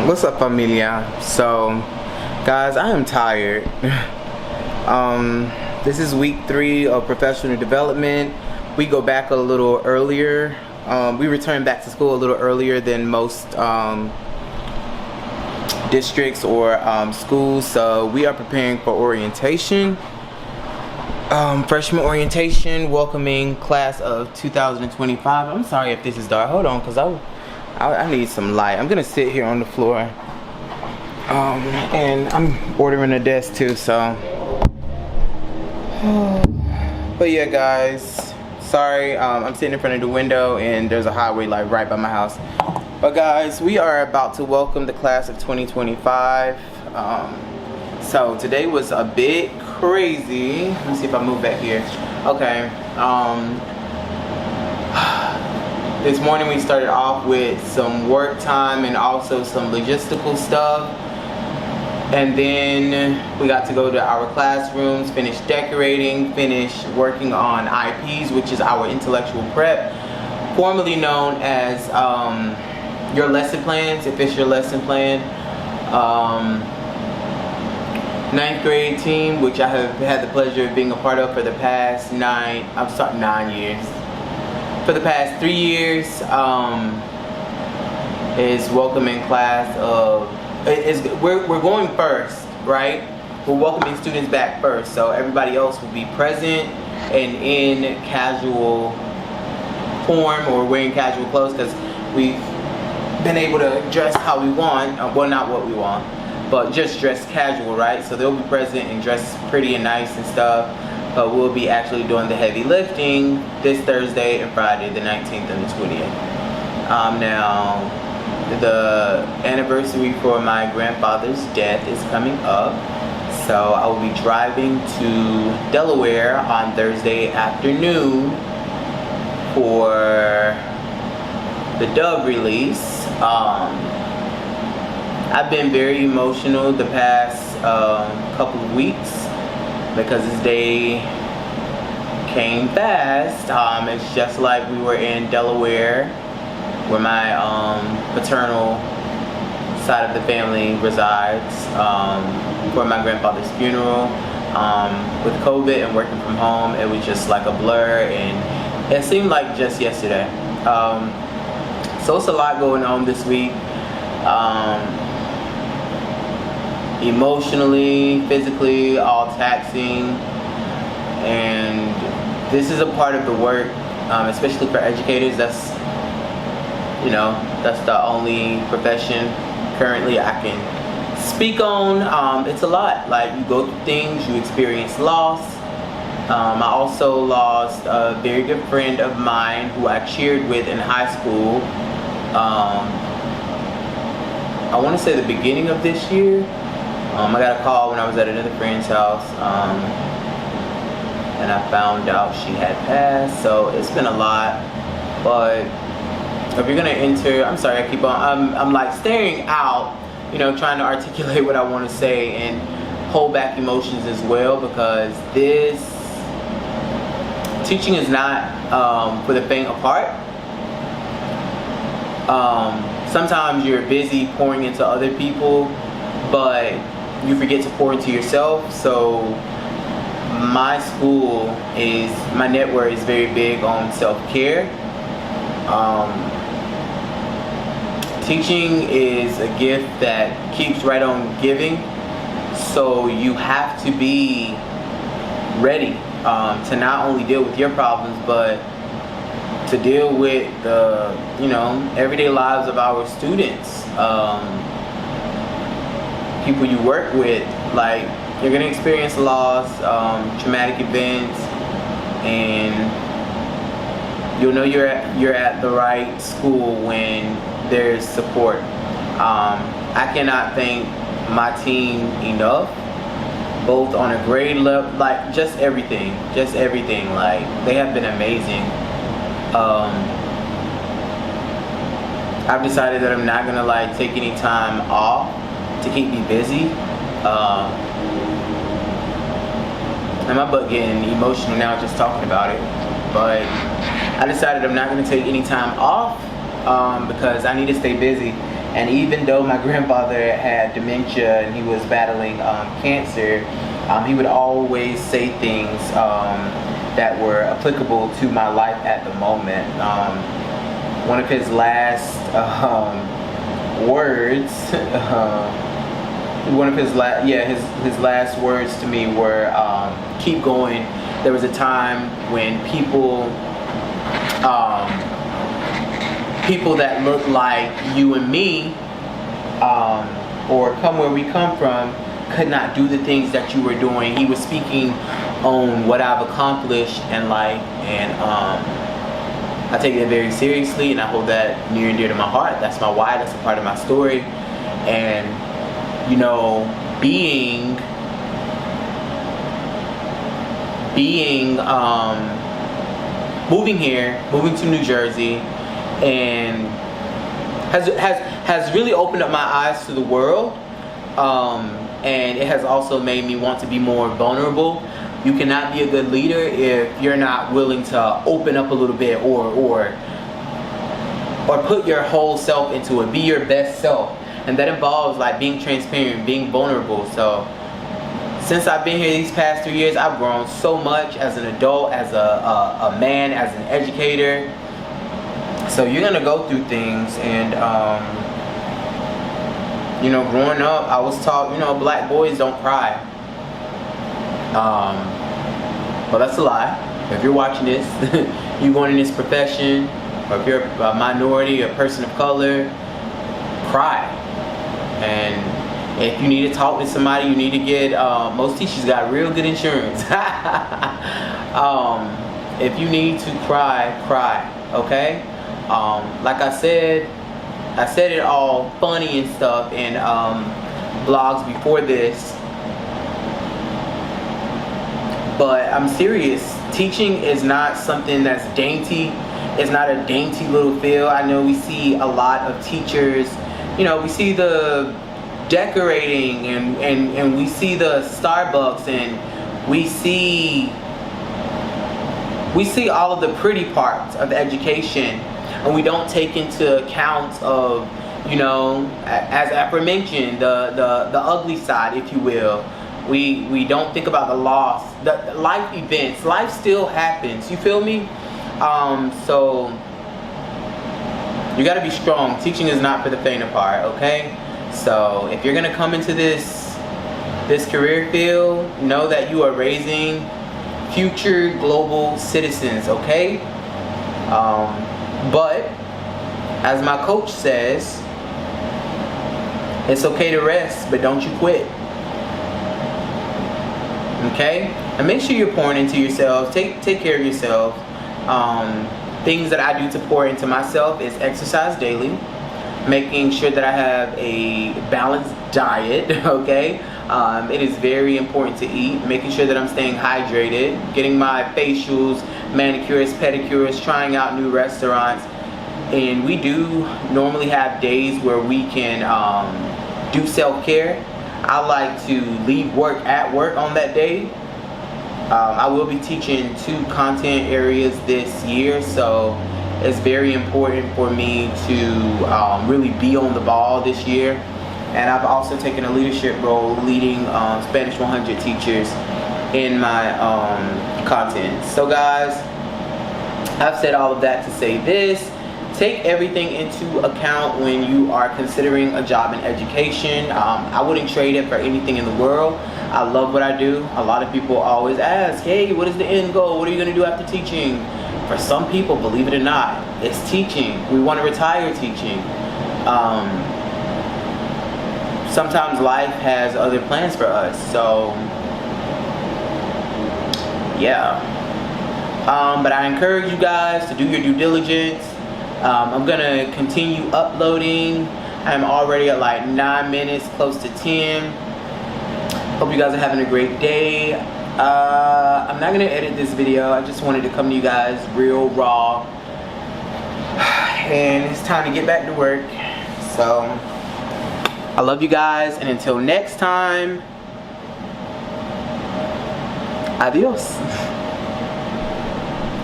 What's up, familia? So, guys, I am tired. This is week 3 of professional development. We go back a little earlier. We return back to school a little earlier than most districts or schools. So we are preparing for orientation. Freshman orientation, welcoming class of 2025. I'm sorry if this is dark. Hold on, because I need some light. I'm gonna sit here on the floor, and I'm ordering a desk too. So, but yeah, guys, sorry. I'm sitting in front of the window, and there's a highway like right by my house. But guys, we are about to welcome the class of 2025. So today was a bit crazy. Let me see if I move back here. Okay. This morning we started off with some work time and also some logistical stuff. And then we got to go to our classrooms, finish decorating, finish working on IPs, which is our intellectual prep, formerly known as your lesson plans, if it's your lesson plan. 9th grade team, which I have had the pleasure of being a part of for the past 9 years. For the past 3 years, is welcoming class of, we're going first, right? We're welcoming students back first, so everybody else will be present and in casual form or wearing casual clothes, because we've been able to dress how we want, well, not what we want, but just dress casual, right? So they'll be present and dress pretty and nice and stuff. But we'll be actually doing the heavy lifting this Thursday and Friday, the 19th and the 20th. Now, the anniversary for my grandfather's death is coming up. So I will be driving to Delaware on Thursday afternoon for the Dove release. I've been very emotional the past couple of weeks, because this day came fast. It's just like we were in Delaware, where my paternal side of the family resides, for my grandfather's funeral. With COVID and working from home, it was just like a blur, and it seemed like just yesterday. So it's a lot going on this week. Emotionally, physically, all taxing, and this is a part of the work, especially for educators. That's the only profession currently I can speak on. It's a lot. Like, you go through things, you experience loss. I also lost a very good friend of mine who I cheered with in high school. I want to say the beginning of this year. I got a call when I was at another friend's house, and I found out she had passed. So it's been a lot. But if you're gonna enter, I'm sorry, I keep on. I'm like staring out, trying to articulate what I want to say and hold back emotions as well, because this teaching is not for the faint of heart. Sometimes you're busy pouring into other people, but you forget to pour into yourself. So my network is very big on self-care. Teaching is a gift that keeps right on giving. So you have to be ready to not only deal with your problems, but to deal with the everyday lives of our students. People you work with. Like, you're gonna experience loss, traumatic events, and you'll know you're at the right school when there's support. I cannot thank my team enough, both on a grade level, like just everything. Like, they have been amazing. I've decided that I'm not gonna take any time off to keep me busy. And my butt getting emotional now just talking about it. But I decided I'm not going to take any time off because I need to stay busy. And even though my grandfather had dementia and he was battling cancer, he would always say things that were applicable to my life at the moment. One of his last words, his last words to me were, keep going. There was a time when people that look like you and me, or come where we come from, could not do the things that you were doing. He was speaking on what I've accomplished in life, and I take it very seriously, and I hold that near and dear to my heart. That's my why. That's a part of my story. And you know, moving to New Jersey, and has really opened up my eyes to the world, and it has also made me want to be more vulnerable. You cannot be a good leader if you're not willing to open up a little bit, or put your whole self into it. Be your best self, and that involves like being transparent, being vulnerable. So since I've been here these past 3 years, I've grown so much as an adult, as a man, as an educator. So you're gonna go through things, and you know, growing up, I was taught, you know, black boys don't cry. Well, that's a lie. If you're watching this, you going in this profession, or if you're a minority, a person of color, cry. And if you need to talk to somebody, you need to get, most teachers got real good insurance. If you need to cry, cry, okay? Like I said it all funny and stuff in vlogs before this, but I'm serious. Teaching is not something that's dainty. It's not a dainty little field. I know we see a lot of teachers, you know, we see the decorating, and we see the Starbucks, and we see all of the pretty parts of education, and we don't take into account of, you know, as aforementioned, the ugly side, if you will. We don't think about the loss, the life events. Life still happens, you feel me? So you got to be strong. Teaching is not for the faint of heart, okay? So if you're gonna come into this career field, know that you are raising future global citizens, okay? But as my coach says, it's okay to rest, but don't you quit. Okay? And make sure you're pouring into yourself. Take care of yourself. Things that I do to pour into myself is exercise daily, making sure that I have a balanced diet, okay? It is very important to eat, making sure that I'm staying hydrated, getting my facials, manicures, pedicures, trying out new restaurants. And we do normally have days where we can do self-care. I like to leave work at work on that day. I will be teaching 2 content areas this year, so it's very important for me to really be on the ball this year. And I've also taken a leadership role leading Spanish 100 teachers in my content. So guys, I've said all of that to say this. Take everything into account when you are considering a job in education. I wouldn't trade it for anything in the world. I love what I do. A lot of people always ask, hey, what is the end goal? What are you going to do after teaching? For some people, believe it or not, it's teaching. We want to retire teaching. Sometimes life has other plans for us. So, yeah. But I encourage you guys to do your due diligence. I'm gonna continue uploading. I'm already at like 9 minutes, close to 10. Hope you guys are having a great day. I'm not gonna edit this video. I just wanted to come to you guys real raw. And it's time to get back to work. So, I love you guys, and until next time, adios.